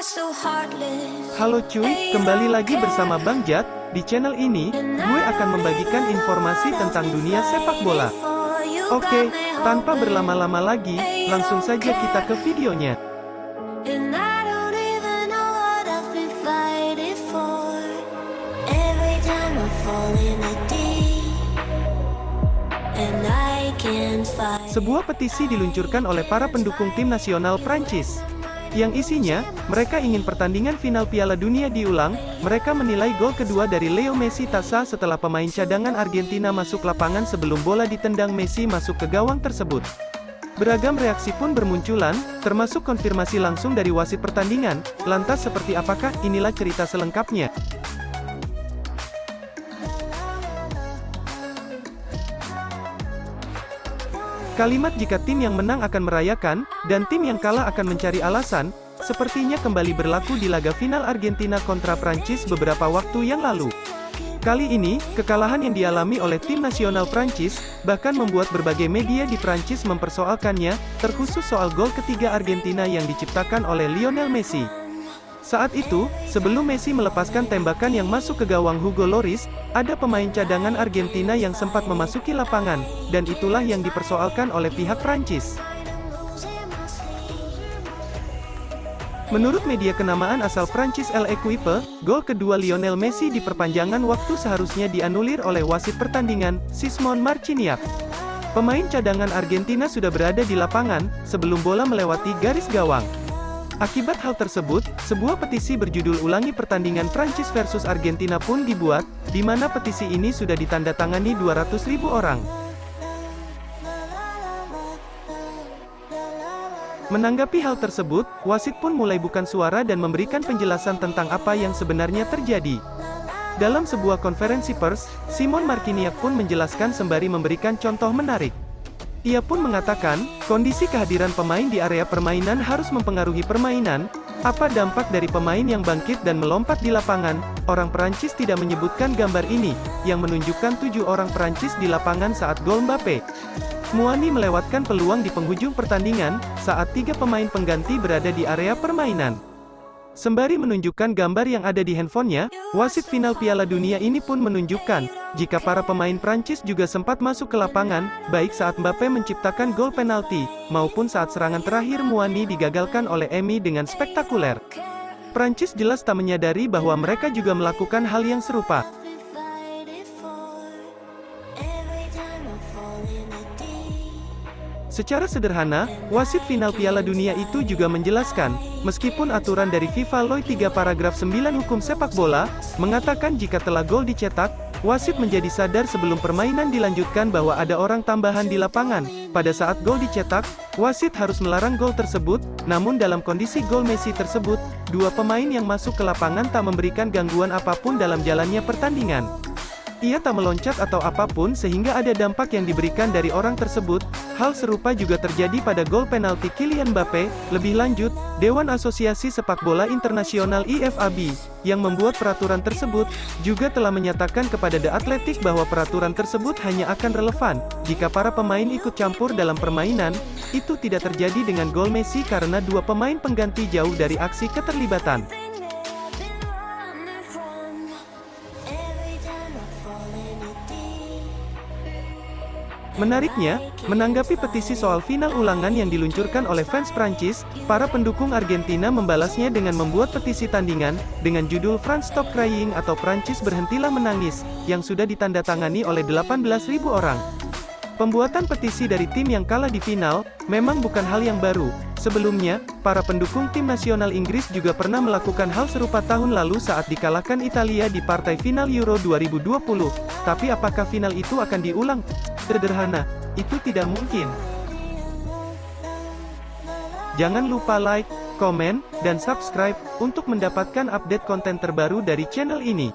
so heartless. Halo cuy, kembali lagi bersama Bang Jat. Di channel ini, gue akan membagikan informasi tentang dunia sepak bola. Oke, tanpa berlama-lama lagi, langsung saja kita ke videonya. And I don't even know what I've been fighting for. Every time I fall in a deep, and I can't fight. Sebuah petisi diluncurkan oleh para pendukung tim nasional Prancis. Yang isinya, mereka ingin pertandingan final Piala Dunia diulang. Mereka menilai gol kedua dari Leo Messi tak sah setelah pemain cadangan Argentina masuk lapangan sebelum bola ditendang Messi masuk ke gawang tersebut. Beragam reaksi pun bermunculan, termasuk konfirmasi langsung dari wasit pertandingan. Lantas seperti apakah? Inilah cerita selengkapnya. Kalimat jika tim yang menang akan merayakan, dan tim yang kalah akan mencari alasan, sepertinya kembali berlaku di laga final Argentina kontra Prancis beberapa waktu yang lalu. Kali ini, kekalahan yang dialami oleh tim nasional Prancis, bahkan membuat berbagai media di Prancis mempersoalkannya, terkhusus soal gol ketiga Argentina yang diciptakan oleh Lionel Messi. Saat itu, sebelum Messi melepaskan tembakan yang masuk ke gawang Hugo Lloris, ada pemain cadangan Argentina yang sempat memasuki lapangan, dan itulah yang dipersoalkan oleh pihak Prancis. Menurut media kenamaan asal Prancis L'Equipe, gol kedua Lionel Messi di perpanjangan waktu seharusnya dianulir oleh wasit pertandingan, Simon Marciniak. Pemain cadangan Argentina sudah berada di lapangan, sebelum bola melewati garis gawang. Akibat hal tersebut, sebuah petisi berjudul Ulangi Pertandingan Prancis versus Argentina pun dibuat, di mana petisi ini sudah ditandatangani 200.000 orang. Menanggapi hal tersebut, wasit pun mulai bukan suara dan memberikan penjelasan tentang apa yang sebenarnya terjadi. Dalam sebuah konferensi pers, Simon Marciniak pun menjelaskan sembari memberikan contoh menarik. Ia pun mengatakan, kondisi kehadiran pemain di area permainan harus mempengaruhi permainan. Apa dampak dari pemain yang bangkit dan melompat di lapangan? Orang Perancis tidak menyebutkan gambar ini, yang menunjukkan 7 orang Perancis di lapangan saat gol Mbappe. Muani melewatkan peluang di penghujung pertandingan, saat 3 pemain pengganti berada di area permainan. Sembari menunjukkan gambar yang ada di handphonenya, wasit final Piala Dunia ini pun menunjukkan, jika para pemain Prancis juga sempat masuk ke lapangan, baik saat Mbappe menciptakan gol penalti, maupun saat serangan terakhir Muani digagalkan oleh Emi dengan spektakuler. Prancis jelas tak menyadari bahwa mereka juga melakukan hal yang serupa. Secara sederhana, wasit final Piala Dunia itu juga menjelaskan, meskipun aturan dari FIFA LOI 3 paragraf 9 hukum sepak bola, mengatakan jika telah gol dicetak, wasit menjadi sadar sebelum permainan dilanjutkan bahwa ada orang tambahan di lapangan. Pada saat gol dicetak, wasit harus melarang gol tersebut, namun dalam kondisi gol Messi tersebut, 2 pemain yang masuk ke lapangan tak memberikan gangguan apapun dalam jalannya pertandingan. Ia tak meloncat atau apapun sehingga ada dampak yang diberikan dari orang tersebut. Hal serupa juga terjadi pada gol penalti Kylian Mbappe. Lebih lanjut, Dewan Asosiasi Sepak Bola Internasional IFAB, yang membuat peraturan tersebut, juga telah menyatakan kepada The Athletic bahwa peraturan tersebut hanya akan relevan jika para pemain ikut campur dalam permainan. Itu tidak terjadi dengan gol Messi karena 2 pemain pengganti jauh dari aksi keterlibatan. Menariknya, menanggapi petisi soal final ulangan yang diluncurkan oleh fans Prancis, para pendukung Argentina membalasnya dengan membuat petisi tandingan, dengan judul France Stop Crying atau Prancis Berhentilah Menangis, yang sudah ditandatangani oleh 18.000 orang. Pembuatan petisi dari tim yang kalah di final, memang bukan hal yang baru. Sebelumnya, para pendukung tim nasional Inggris juga pernah melakukan hal serupa tahun lalu saat dikalahkan Italia di partai final Euro 2020. Tapi apakah final itu akan diulang? Sederhana, itu tidak mungkin. Jangan lupa like, komen, dan subscribe, untuk mendapatkan update konten terbaru dari channel ini.